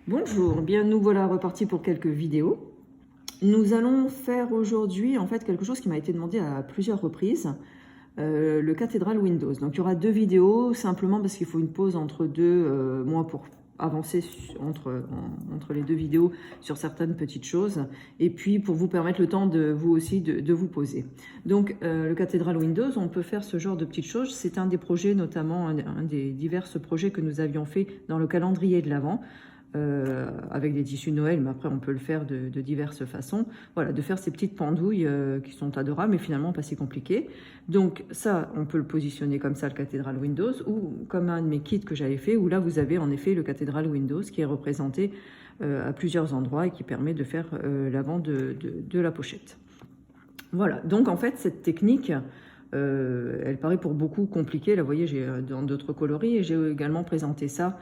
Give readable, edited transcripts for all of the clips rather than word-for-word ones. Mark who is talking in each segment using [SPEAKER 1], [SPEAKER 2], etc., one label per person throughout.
[SPEAKER 1] Bonjour, bien nous voilà repartis pour quelques vidéos. Nous allons faire aujourd'hui en fait quelque chose qui m'a été demandé à plusieurs reprises, le cathédrale Windows. Donc il y aura deux vidéos simplement parce qu'il faut une pause entre deux mois pour avancer entre les deux vidéos sur certaines petites choses et puis pour vous permettre le temps de vous aussi de vous poser. Donc le cathédrale Windows, on peut faire ce genre de petites choses. C'est un des projets, notamment un des divers projets que nous avions fait dans le calendrier de l'Avent. Avec des tissus Noël, mais après on peut le faire de diverses façons. Voilà, de faire ces petites pendouilles qui sont adorables, mais finalement pas si compliquées. Donc ça, on peut le positionner comme ça, le cathédrale Windows, ou comme un de mes kits que j'avais fait, où là vous avez en effet le cathédrale Windows qui est représenté à plusieurs endroits et qui permet de faire l'avant de la pochette. Voilà, donc en fait cette technique, elle paraît pour beaucoup compliquée. Là vous voyez, j'ai dans d'autres coloris et j'ai également présenté ça.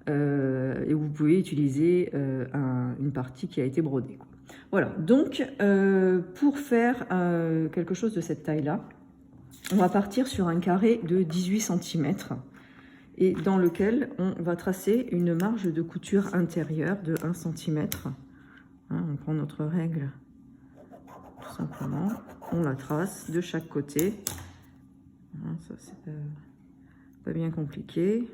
[SPEAKER 1] Et vous pouvez utiliser une partie qui a été brodée. Voilà, donc pour faire quelque chose de cette taille-là, on va partir sur un carré de 18 cm et dans lequel on va tracer une marge de couture intérieure de 1 cm. Hein, on prend notre règle, tout simplement, on la trace de chaque côté. Hein, ça, c'est pas bien compliqué.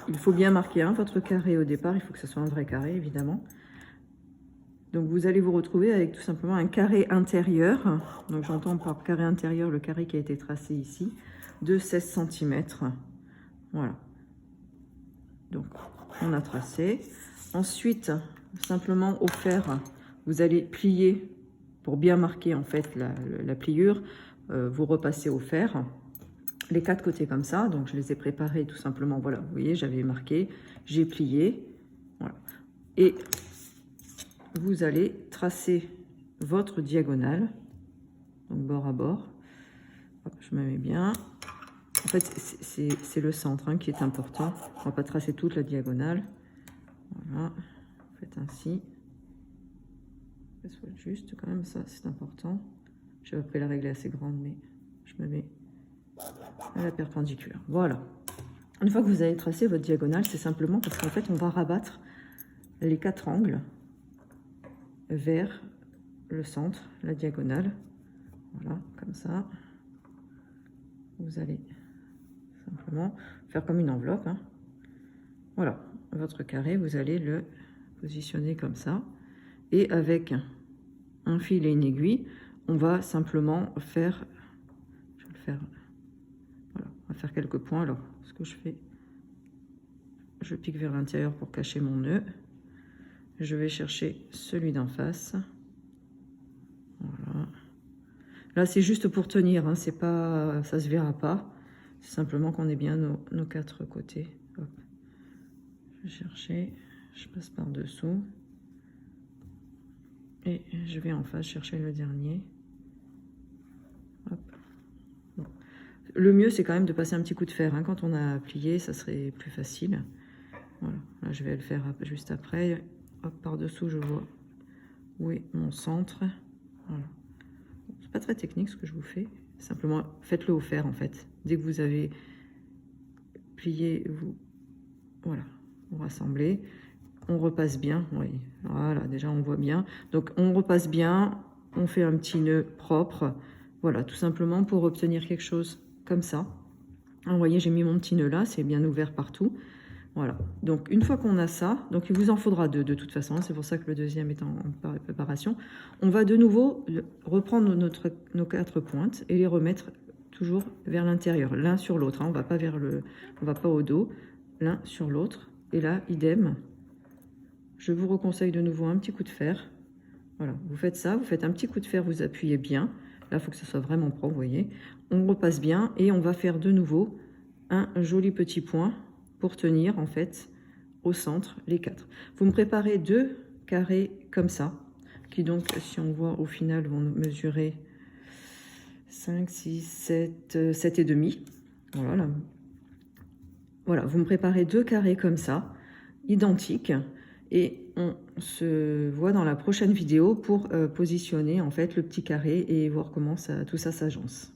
[SPEAKER 1] Il faut bien marquer votre carré au départ, il faut que ce soit un vrai carré évidemment. Donc vous allez vous retrouver avec tout simplement un carré intérieur, donc j'entends par carré intérieur le carré qui a été tracé ici, de 16 cm. Voilà. Donc on a tracé. Ensuite, simplement au fer, vous allez plier pour bien marquer en fait la pliure, vous repassez au fer. Les quatre côtés comme ça, donc je les ai préparés tout simplement, voilà, vous voyez, j'avais marqué, j'ai plié, voilà. Et vous allez tracer votre diagonale, donc bord à bord. Hop, je me mets bien. En fait, c'est le centre qui est important. On ne va pas tracer toute la diagonale. Voilà, faites ainsi. Que ce soit juste quand même, ça c'est important. J'avais pris la règle assez grande, mais je me mets à la perpendiculaire. Voilà. Une fois que vous avez tracé votre diagonale, c'est simplement parce qu'en fait, on va rabattre les quatre angles vers le centre, la diagonale. Voilà, comme ça. Vous allez simplement faire comme une enveloppe. Hein. Voilà, votre carré, vous allez le positionner comme ça. Et avec un fil et une aiguille, on va simplement faire... Je vais le faire... Voilà, on va faire quelques points. Alors, ce que je fais, je pique vers l'intérieur pour cacher mon nœud. Je vais chercher celui d'en face. Voilà. Là, c'est juste pour tenir, hein, c'est pas, ça se verra pas. C'est simplement qu'on ait bien nos quatre côtés. Hop. Je vais chercher, je passe par dessous. Et je vais en face chercher le dernier. Hop. Bon. Le mieux, c'est quand même de passer un petit coup de fer. Hein. Quand on a plié, ça serait plus facile. Voilà. Là, je vais le faire juste après. Hop, par-dessous, je vois où est mon centre. Voilà. C'est pas très technique ce que je vous fais. Simplement, faites-le au fer, en fait. Dès que vous avez plié, voilà, vous rassemblez. On repasse bien, oui. Voilà, déjà, on voit bien. Donc, on repasse bien. On fait un petit nœud propre. Voilà, tout simplement pour obtenir quelque chose comme ça. Alors, vous voyez, j'ai mis mon petit nœud là. C'est bien ouvert partout. Voilà, donc une fois qu'on a ça, donc il vous en faudra deux de toute façon, c'est pour ça que le deuxième est en préparation. On va de nouveau reprendre nos quatre pointes et les remettre toujours vers l'intérieur, l'un sur l'autre. Hein, on va pas on va pas au dos, l'un sur l'autre. Et là, idem. Je vous reconseille de nouveau un petit coup de fer. Voilà, vous faites ça, vous faites un petit coup de fer, vous appuyez bien. Là, il faut que ce soit vraiment propre, vous voyez. On repasse bien et on va faire de nouveau un joli petit point pour tenir en fait au centre les quatre. Vous me préparez deux carrés comme ça, qui donc, si on voit au final, vont mesurer 5, 6, 7, 7 et demi. Voilà. Voilà, vous me préparez deux carrés comme ça, identiques, et on se voit dans la prochaine vidéo pour positionner en fait le petit carré et voir comment tout ça s'agence.